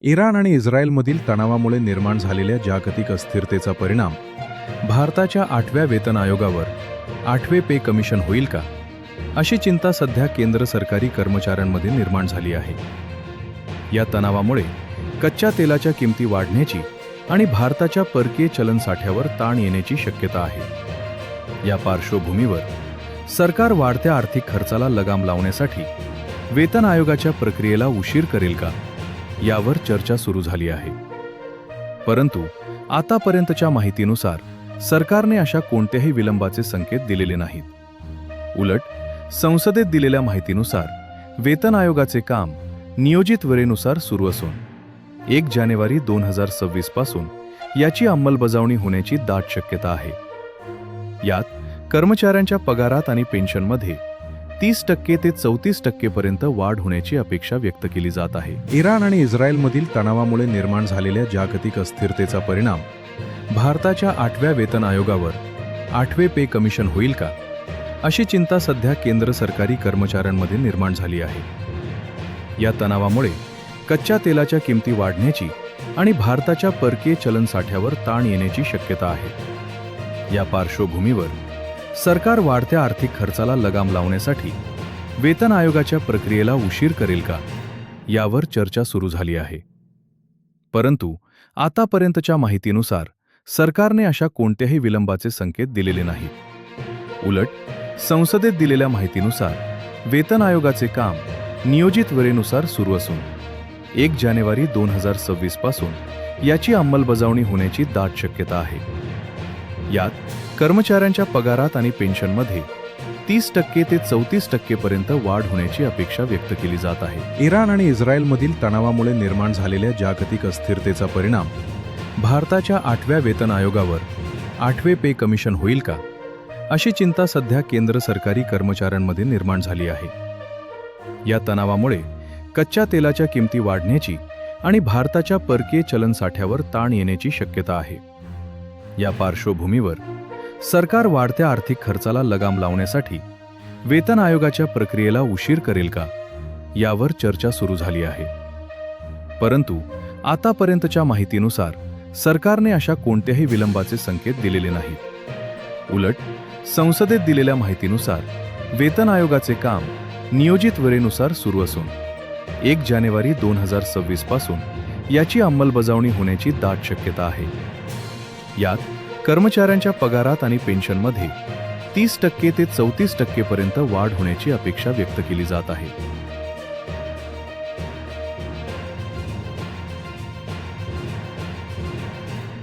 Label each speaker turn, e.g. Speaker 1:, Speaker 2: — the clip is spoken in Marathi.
Speaker 1: इराण आणि इस्रायलमधील तणावामुळे निर्माण झालेल्या जागतिक अस्थिरतेचा परिणाम भारताच्या 8व्या वेतन आयोगावर 8वे पे कमिशन होईल का, अशी चिंता सध्या केंद्र सरकारी कर्मचाऱ्यांमध्ये निर्माण झाली आहे. या तणावामुळे कच्च्या तेलाच्या किमती वाढण्याची आणि भारताच्या परकीय चलन साठ्यावर ताण येण्याची शक्यता आहे. या पार्श्वभूमीवर सरकार वाढत्या आर्थिक खर्चाला लगाम लावण्यासाठी वेतन आयोगाच्या प्रक्रियेला उशीर करेल का, यावर चर्चा सुरू झाली आहे. परंतु आतापर्यंतच्या माहितीनुसार सरकारने अशा कोणत्याही विलंबाचे संकेत दिलेले नाहीत. उलट संसदेत दिलेल्या माहितीनुसार वेतन आयोगाचे काम नियोजित वेळेनुसार सुरू असून 1 जानेवारी 2026 पासून याची अंमलबजावणी होण्याची दाट शक्यता आहे. यात कर्मचाऱ्यांच्या पगारात आणि पेन्शनमध्ये 30% ते 34% पर्यंत वाढ होण्याची अपेक्षा व्यक्त केली जात आहे. इराण आणि इस्रायलमधील तणावामुळे निर्माण झालेल्या जागतिक अस्थिरतेचा परिणाम भारताच्या 8व्या वेतन आयोगावर 8वे पे कमिशन होईल का, अशी चिंता सध्या केंद्र सरकारी कर्मचाऱ्यांमध्ये निर्माण झाली आहे. या तणावामुळे कच्च्या तेलाच्या किमती वाढण्याची आणि भारताच्या परकीय चलन साठ्यावर ताण येण्याची शक्यता आहे. या पार्श्वभूमीवर सरकार वाढत्या आर्थिक खर्चाला लगाम लावण्यासाठी वेतन आयोगाच्या प्रक्रियेला उशीर करेल का, यावर चर्चा सुरू झाली आहे. परंतु आतापर्यंतच्या माहितीनुसार सरकारने अशा कोणत्याही विलंबाचे संकेत दिलेले नाहीत. उलट संसदेत दिलेल्या माहितीनुसार वेतन आयोगाचे काम नियोजित वेळेनुसार सुरू असून 1 जानेवारी 2026 पासून याची अंमलबजावणी होण्याची दाट शक्यता आहे. यात कर्मचाऱ्यांच्या पगारात आणि पेन्शनमध्ये 30% ते 34% पर्यंत वाढ होण्याची अपेक्षा व्यक्त केली जात आहे. इराण आणि इस्रायलमधील तणावामुळे निर्माण झालेल्या जागतिक अस्थिरतेचा परिणाम भारताच्या 8व्या वेतन आयोगावर 8वे पे कमिशन होईल का, अशी चिंता सध्या केंद्र सरकारी कर्मचाऱ्यांमध्ये निर्माण झाली आहे. या तणावामुळे कच्च्या तेलाच्या किमती वाढण्याची आणि भारताच्या परकीय चलन साठ्यावर ताण येण्याची शक्यता आहे. या पार्श्वभूमीवर सरकार वाढत्या आर्थिक खर्चाला लगाम लावण्यासाठी वेतन आयोगाच्या प्रक्रियेला उशीर करेल का, यावर चर्चा सुरू झाली आहे. परंतु आतापर्यंतच्या माहितीनुसार सरकारने अशा कोणत्याही विलंबाचे संकेत दिलेले नाहीत. उलट संसदेत दिलेल्या माहितीनुसार वेतन आयोगाचे काम नियोजित वेळेनुसार सुरू असून 1 जानेवारी 2026 पासून याची अंमलबजावणी होण्याची दाट शक्यता आहे. यात कर्मचाऱ्यांच्या पगारात आणि पेन्शनमध्ये 30% ते 34% पर्यंत वाढ होण्याची अपेक्षा व्यक्त केली जात आहे.